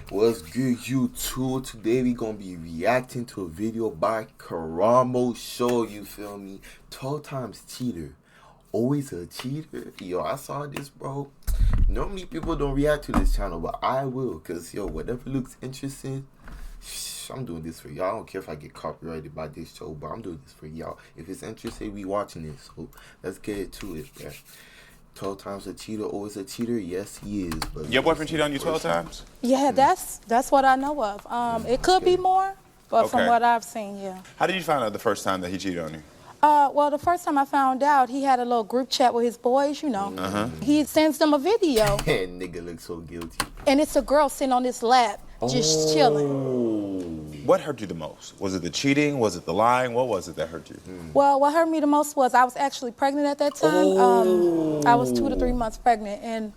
What's good, YouTube? Today we gonna be reacting to a video by KARAMO Show. You feel me? 12 times cheater, always a cheater. Yo, I saw this, bro. Normally people don't react to this channel, but I will, cause yo, whatever looks interesting, I'm doing this for y'all. I don't care if I get copyrighted by this show, but I'm doing this for y'all. If it's interesting, we watching it. So let's get to it, bro. 12 times a cheater, always a cheater. Yes, he is. But your boyfriend cheated on you 12 times? Yeah, that's what I know of. It could be more, but from what I've seen, yeah. How did you find out the first time that he cheated on you? Well, the first time I found out, he had a little group chat with his boys, you know. He sends them a video. And nigga looks so guilty. And it's a girl sitting on his lap, just chilling. What hurt you the most? Was it the cheating? Was it the lying? What was it that hurt you? Well, what hurt me the most was I was actually pregnant at that time. I was 2 to 3 months pregnant, and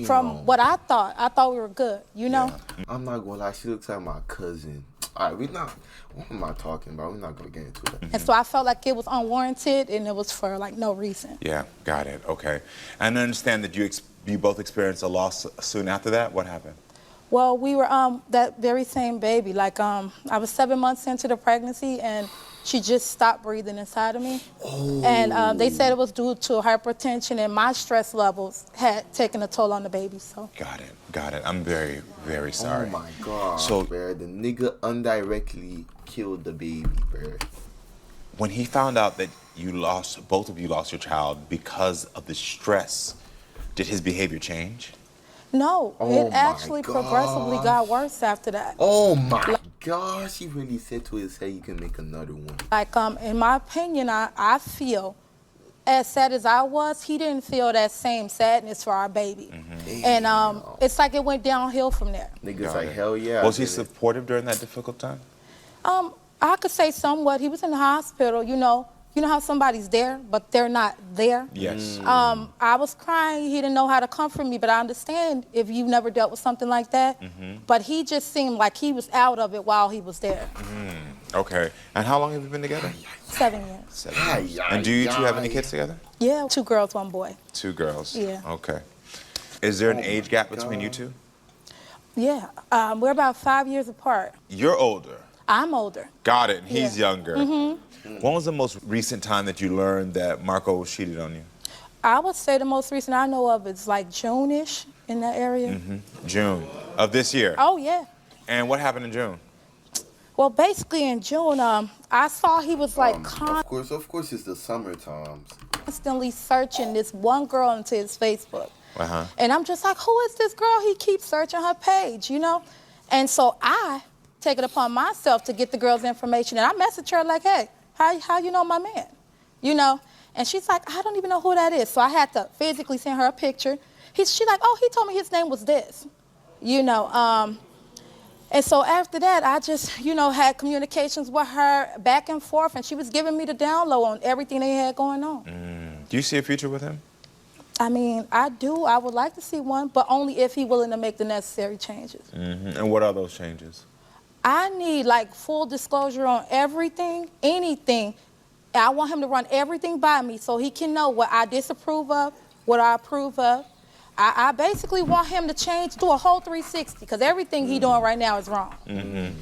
from what I thought we were good, you know? Yeah. I'm not gonna lie, she looks like my cousin. Alright, what am I talking about? We're not gonna get into that. And so I felt like it was unwarranted, and it was for like no reason. Yeah, got it, okay. And I understand that you both experienced a loss soon after that. What happened? Well, we were that very same baby. Like I was 7 months into the pregnancy, and she just stopped breathing inside of me. And they said it was due to hypertension, and my stress levels had taken a toll on the baby. So Got it. I'm very, very sorry. Oh my god. So, bro, the nigga indirectly killed the baby, bro. When he found out that both of you lost your child because of the stress, did his behavior change? No, it actually progressively got worse after that. Oh my gosh, he really said to his head, you can make another one. Like, in my opinion, I feel, as sad as I was, he didn't feel that same sadness for our baby. And it's like it went downhill from there. Niggas like, hell yeah. Was he supportive during that difficult time? I could say somewhat. He was in the hospital, you know. You know how somebody's there, but they're not there? Yes. I was crying. He didn't know how to comfort me, but I understand if you've never dealt with something like that. But he just seemed like he was out of it while he was there. Okay. And how long have you been together? 7 years. 7 years. And do you two have any kids together? Yeah, 2 girls, 1 boy. 2 girls? Yeah. Okay. Is there an age gap between you two? Yeah, we're about 5 years apart. You're older. I'm older. Got it. He's younger. When was the most recent time that you learned that Marco cheated on you? I would say the most recent I know of is like June-ish in that area. June of this year? Oh, yeah. And what happened in June? Well, basically in June, I saw he was like Of course, it's the summer times. Constantly searching this one girl into his Facebook. And I'm just like, who is this girl? He keeps searching her page, you know? And so I take it upon myself to get the girl's information, and I message her like, hey, how you know my man? You know? And she's like, I don't even know who that is. So I had to physically send her a picture. She's like, oh, he told me his name was this. You know, and so after that, I just, you know, had communications with her back and forth, and she was giving me the down low on everything they had going on. Do you see a future with him? I mean, I do. I would like to see one, but only if he's willing to make the necessary changes. And what are those changes? I need like full disclosure on everything, anything. I want him to run everything by me so he can know what I disapprove of, what I approve of. I basically want him to change, do a whole 360, because everything he's doing right now is wrong.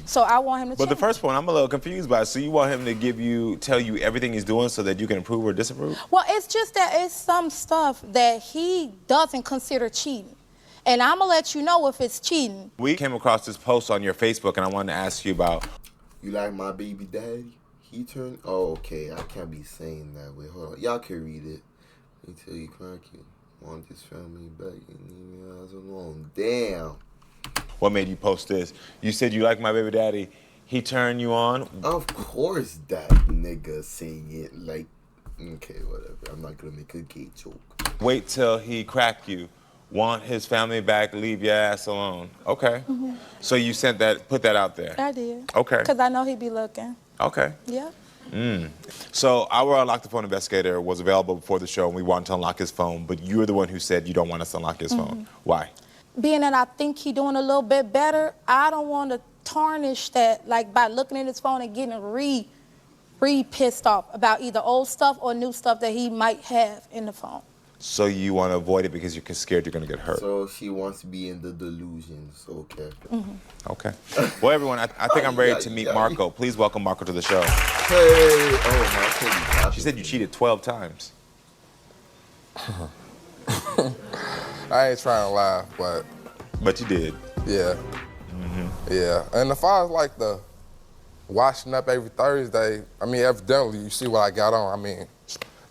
So I want him to change. But the first point I'm a little confused by. So you want him to tell you everything he's doing so that you can approve or disapprove? Well, it's just that it's some stuff that he doesn't consider cheating. And I'm going to let you know if it's cheating. We came across this post on your Facebook, and I wanted to ask you about... You like my baby daddy? He turned... Oh, okay. I can't be saying that. Wait, hold on. Y'all can read it. Let me tell you, crack you. Want this family back. You leave me eyes alone. Damn. What made you post this? You said you like my baby daddy. He turned you on? Of course that nigga saying it like... Okay, whatever. I'm not going to make a gay joke. Wait till he crack you. Want his family back, leave your ass alone. Okay. So you put that out there? I did. Okay. Because I know he'd be looking. Okay. Yeah. So our Unlock the Phone investigator was available before the show, and we wanted to unlock his phone, but you're the one who said you don't want us to unlock his phone. Why? Being that I think he's doing a little bit better, I don't want to tarnish that, like, by looking at his phone and getting pissed off about either old stuff or new stuff that he might have in the phone. So you want to avoid it because you're scared you're going to get hurt. So she wants to be in the delusions. Okay. Okay. Well, everyone, I think I'm ready to meet Marco. Please welcome Marco to the show. Hey. Oh, Marco. She said you cheated 12 times. I ain't trying to laugh, but. But you did. Yeah. Yeah. And if I was like the washing up every Thursday, I mean, evidently you see what I got on. I mean,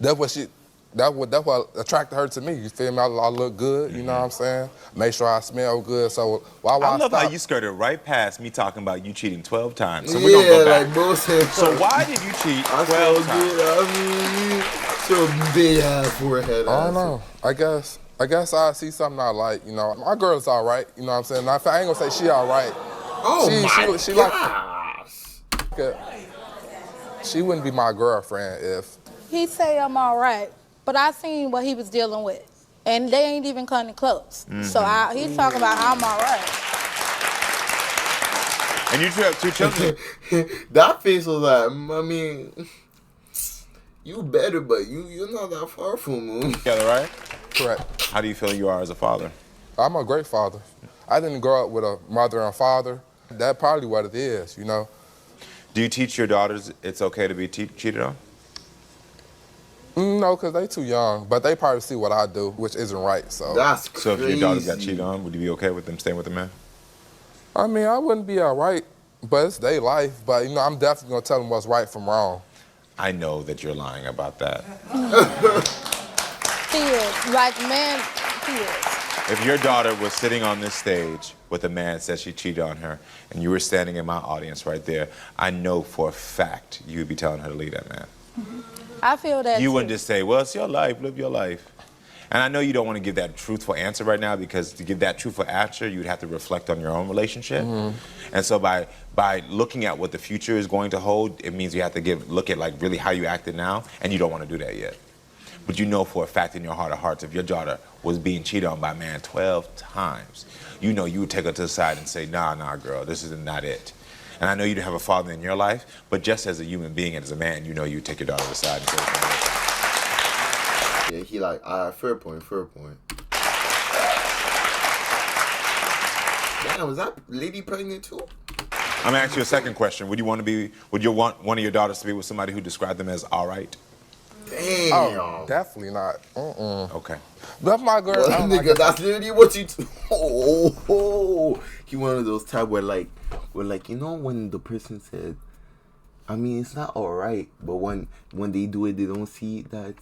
that's what attracted her to me. You feel me? I look good, you know what I'm saying? Make sure I smell good. So why would I love stop? how you skirted right past me talking about you cheating 12 times. So we're going to go back. Like bullshit. So why did you cheat 12 times? I mean, so big ass forehead. I don't know. I guess I see something I like, you know. My girl's all right, you know what I'm saying? I ain't gonna say she all right. Oh she like, she wouldn't be my girlfriend if. He say I'm all right, but I seen what he was dealing with, and they ain't even coming close. So he's talking about I'm all right. And you have 2 children. That face was like, I mean, you better, but you're not that far from him. Together, right? Correct. How do you feel you are as a father? I'm a great father. I didn't grow up with a mother and father. That's probably what it is, you know. Do you teach your daughters it's okay to be cheated on? No, because they too young, but they probably see what I do, which isn't right, so. That's crazy. So if your daughters got cheated on, would you be okay with them staying with the man? I mean, I wouldn't be all right, but it's their life. But, you know, I'm definitely going to tell them what's right from wrong. I know that you're lying about that. He is. Like, man, he is. If your daughter was sitting on this stage with a man that said she cheated on her, and you were standing in my audience right there, I know for a fact you would be telling her to leave that man. I feel that You too. wouldn't just say, well, it's your life, live your life. And I know you don't want to give that truthful answer right now, because to give that truthful answer, you'd have to reflect on your own relationship. And so by looking at what the future is going to hold, it means you have to look at like really how you acted now, and you don't want to do that yet. But you know for a fact in your heart of hearts, if your daughter was being cheated on by a man 12 times, you know you would take her to the side and say, nah, girl, this is not it. And I know you don't have a father in your life, but just as a human being and as a man, you know you would take your daughter to the side and say, yeah, he like, fair point. Damn, was that lady pregnant too? I'm gonna ask you a second question. Would you want one of your daughters to be with somebody who described them as all right? Damn. Oh, definitely not. Okay. That's my girl. Well, nigga, that's literally what you do. He one of those type where like, you know when the person said, I mean, it's not all right, but when they do it, they don't see that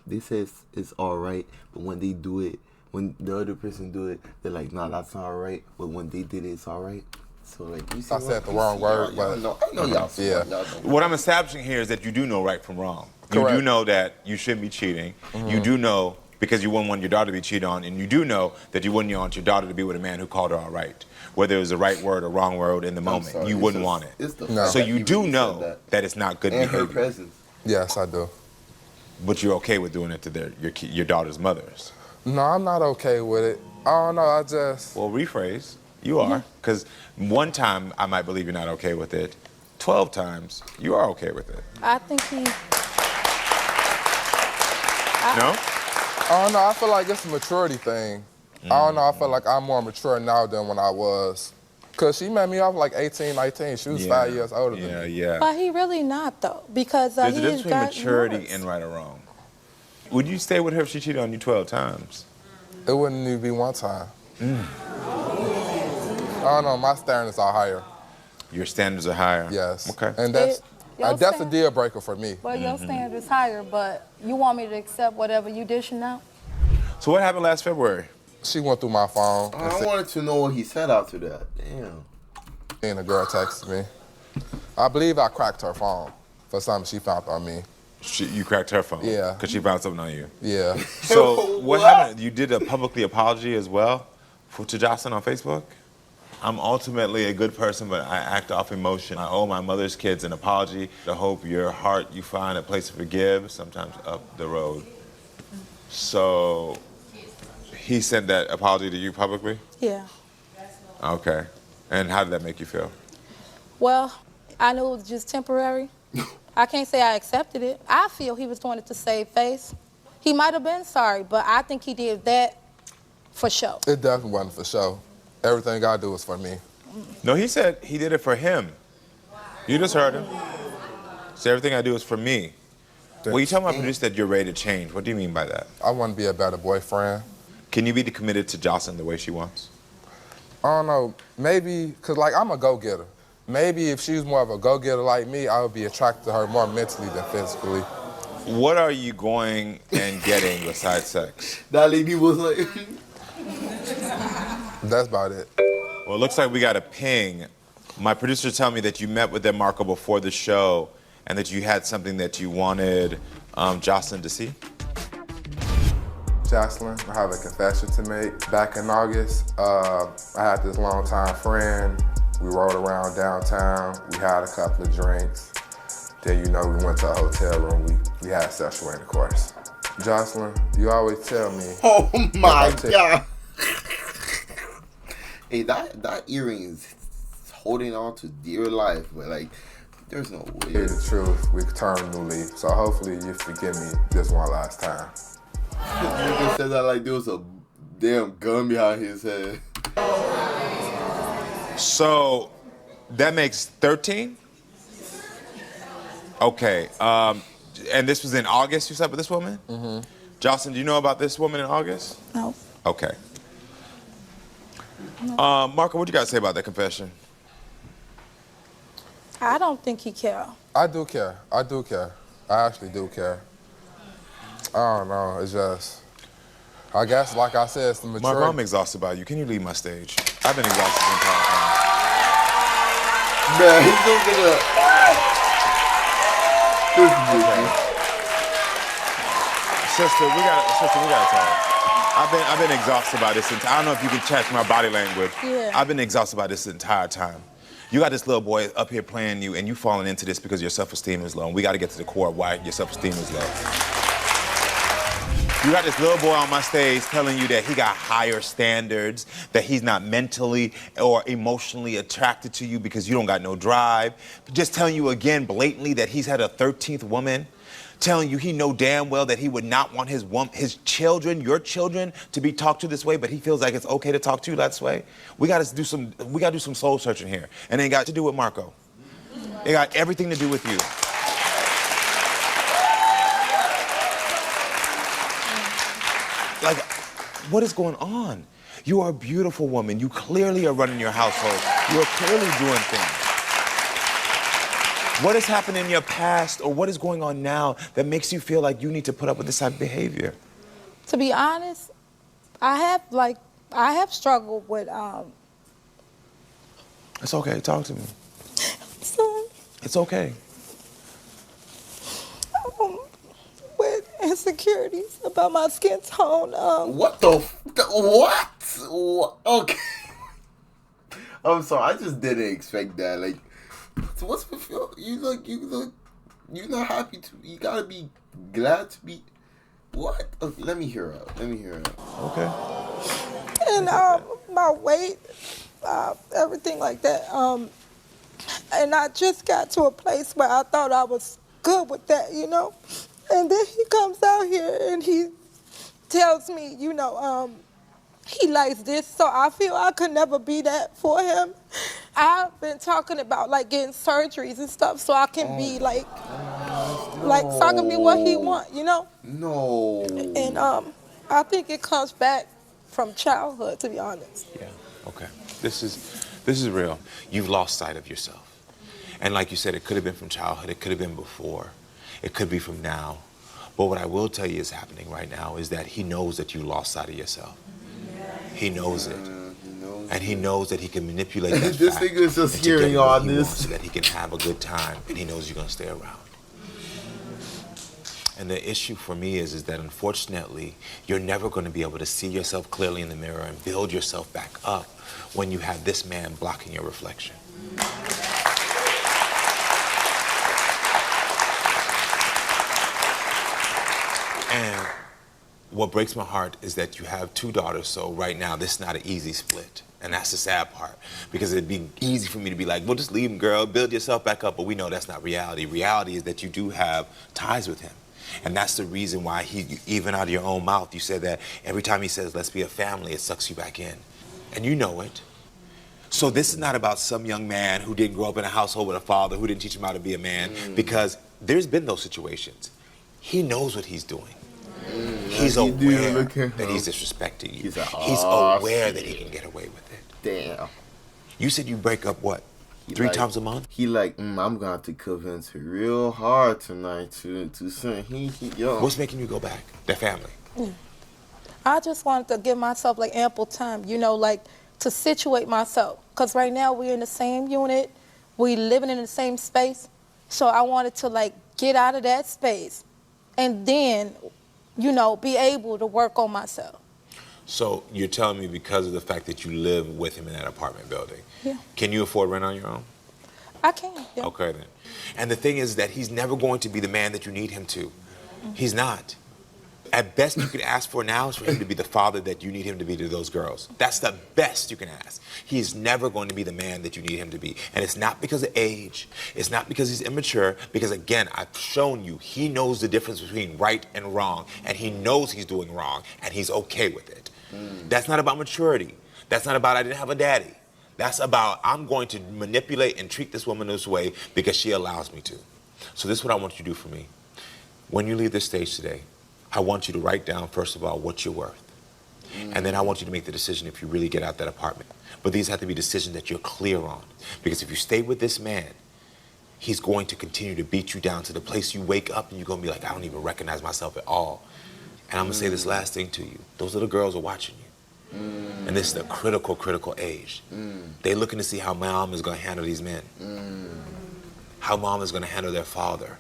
they say it's all right, but when they do it, when the other person do it, they're like, nah, that's not all right, but when they did it, it's all right. So like, you see, I said the wrong word, but I know y'all. Yeah. What I'm establishing here is that you do know right from wrong. You Correct. do know that you shouldn't be cheating. You do know, because you wouldn't want your daughter to be cheated on, and you do know that you wouldn't want your daughter to be with a man who called her all right. Whether it was the right word or wrong word in the moment, you wouldn't want it. So you do know that it's not good and behavior. her presence. Yes, I do. But you're okay with doing it to your daughter's mothers. No, I'm not okay with it. I don't know, I just... Well, rephrase. You are. Because one time, I might believe you're not okay with it. 12 times, you are okay with it. I think he... No? I don't know, I feel like it's a maturity thing. I don't know, I feel like I'm more mature now than when I was. Because she met me off like 18, 19. She was 5 years older than me. Yeah. But he really not, though, because There's a he difference between got maturity yours. and right or wrong. Would you stay with her if she cheated on you 12 times? It wouldn't even be one time. I don't know, my standards are higher. Your standards are higher? Yes. Okay. And that's a deal breaker for me. Well, your standard is higher, but you want me to accept whatever you dishing out? So what happened last February? She went through my phone. I wanted to know what he said after that. Damn. And the girl texted me. I believe I cracked her phone for something she found on me. You cracked her phone? Yeah. Because she found something on you? Yeah. So what happened? You did a publicly apology as well to Jocelyn on Facebook? I'm ultimately a good person, but I act off emotion. I owe my mother's kids an apology. I hope your heart, you find a place to forgive, sometimes up the road. So he sent that apology to you publicly? Yeah. Okay. And how did that make you feel? Well, I knew it was just temporary. I can't say I accepted it. I feel he was doing it to save face. he might have been sorry, but I think he did that for show. It definitely wasn't for show. Everything I do is for me. No, he said he did it for him. You just heard him. So everything I do is for me. Well, you tell my producer that you're ready to change. What do you mean by that? I want to be a better boyfriend. Can you be committed to Jocelyn the way she wants? I don't know, maybe, because like I'm a go-getter. Maybe if she was more of a go-getter like me, I would be attracted to her more mentally than physically. What are you going and getting besides sex? That lady was like... That's about it. Well, it looks like we got a ping. My producer told me that you met with them, Marco, before the show and that you had something that you wanted Jocelyn to see. Jocelyn, I have a confession to make. Back in August, I had this longtime friend. We rode around downtown. We had a couple of drinks. Then, you know, we went to a hotel room. We had sexual intercourse. Jocelyn, you always tell me. Oh my God. Hey, that earring is holding on to dear life, but like, there's no way. Hear the truth, we could turn a new leaf. So hopefully you forgive me this one last time. Nigga said that like there was a damn gun behind his head. So that makes 13? Okay. And this was in August you slept with this woman? Mm-hmm. Jocelyn, do you know about this woman in August? No. Okay. Marco, what you got to say about that confession? I don't think he cared. I do care. I do care. I actually do care. I don't know. It's just, I guess, like I said, it's the maturity. Marco, I'm exhausted by you. Can you leave my stage? I've been exhausted the entire time. Man, he's looking up. Sister, we gotta talk. I've been exhausted by this. I don't know if you can catch my body language. Yeah. I've been exhausted by this entire time. You got this little boy up here playing you, and you falling into this because your self-esteem is low. And we got to get to the core of why your self-esteem is low. You got this little boy on my stage telling you that he got higher standards, that he's not mentally or emotionally attracted to you because you don't got no drive. Just telling you again blatantly that he's had a 13th woman. Telling you he know damn well that he would not want his children, your children, to be talked to this way, but he feels like it's okay to talk to you that way. We gotta do some soul searching here. And it ain't got to do with Marco. It got everything to do with you. Like, what is going on? You are a beautiful woman. You clearly are running your household. You are clearly doing things. What has happened in your past or what is going on now that makes you feel like you need to put up with this type of behavior? To be honest, I have struggled with It's okay, talk to me. Son, It's okay. with insecurities about my skin tone. What what? Okay. I'm sorry, I just didn't expect that. Like, so what's with you? You're not happy to. You gotta be glad to be. What? Okay, let me hear out. Okay. And my weight, everything like that. And I just got to a place where I thought I was good with that, you know. And then he comes out here and he tells me, you know, he likes this, so I feel I could never be that for him. I've been talking about like getting surgeries and stuff so I can be like so I can be what he want, you know? No. And I think it comes back from childhood, to be honest. Yeah. Okay. This is real. You've lost sight of yourself. And like you said, it could have been from childhood, it could have been before, it could be from now. But what I will tell you is happening right now is that he knows that you lost sight of yourself. He knows it. And he knows that he can manipulate that This fact nigga is just and to get hearing what all he this. wants so that he can have a good time, and he knows you're gonna stay around. And the issue for me is that unfortunately, you're never gonna be able to see yourself clearly in the mirror and build yourself back up when you have this man blocking your reflection. And what breaks my heart is that you have two daughters, so right now this is not an easy split. And that's the sad part, because it'd be easy for me to be like, well, just leave him, girl, build yourself back up, but we know that's not reality. Reality is that you do have ties with him. And that's the reason why even out of your own mouth, you said that every time he says, let's be a family, it sucks you back in. And you know it. So this is not about some young man who didn't grow up in a household with a father who didn't teach him how to be a man, because there's been those situations. He knows what he's doing. He's aware that he's disrespecting you. He's aware that he can get away with it. Damn. You said you break up what? Three times a month? He like, I'm gonna have to convince her real hard tonight to send yo. What's making you go back? Their family. I just wanted to give myself like ample time, you know, like to situate myself. Cause right now we're in the same unit, we living in the same space. So I wanted to like get out of that space and then, you know, be able to work on myself. So you're telling me because of the fact that you live with him in that apartment building, can you afford rent on your own? I can, yeah. Okay then. And the thing is that he's never going to be the man that you need him to. He's not. At best you can ask for now is for him to be the father that you need him to be to those girls. That's the best you can ask. He's never going to be the man that you need him to be. And it's not because of age. It's not because he's immature. Because again, I've shown you, he knows the difference between right and wrong. And he knows he's doing wrong. And he's okay with it. That's not about maturity. That's not about I didn't have a daddy. That's about I'm going to manipulate and treat this woman this way because she allows me to. So this is what I want you to do for me. When you leave this stage today, I want you to write down, first of all, what you're worth. And then I want you to make the decision if you really get out that apartment. But these have to be decisions that you're clear on. Because if you stay with this man, he's going to continue to beat you down to the place you wake up and you're going to be like, I don't even recognize myself at all. And I'm going to say this last thing to you. Those little girls are watching you. And this is a critical, critical age. They're looking to see how mom is going to handle these men. How mom is going to handle their father.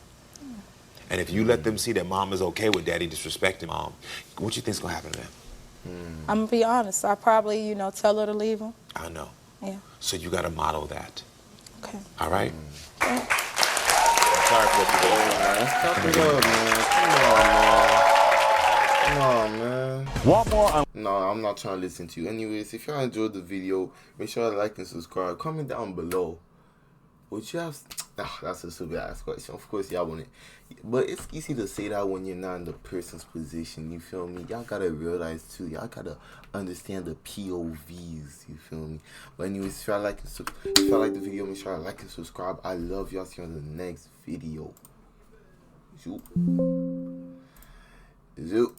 And if you let them see that mom is okay with daddy disrespecting mom, what you think's going to happen to them? I'm going to be honest. I probably, you know, tell her to leave him. I know. Yeah. So you got to model that. Okay. All right? Yeah. I'm sorry for what you did, man. Stop it up, man. Come on, man. Want more? No, I'm not trying to listen to you. Anyways, if y'all enjoyed the video, make sure to like and subscribe. Comment down below. Would you have... that's a stupid ass question. Of course, y'all want it. But it's easy to say that when you're not in the person's position. You feel me? Y'all gotta realize, too. Y'all gotta understand the POVs. You feel me? But anyways, if y'all like the video, make sure to like and subscribe. I love y'all. See you on the next video. Zoop.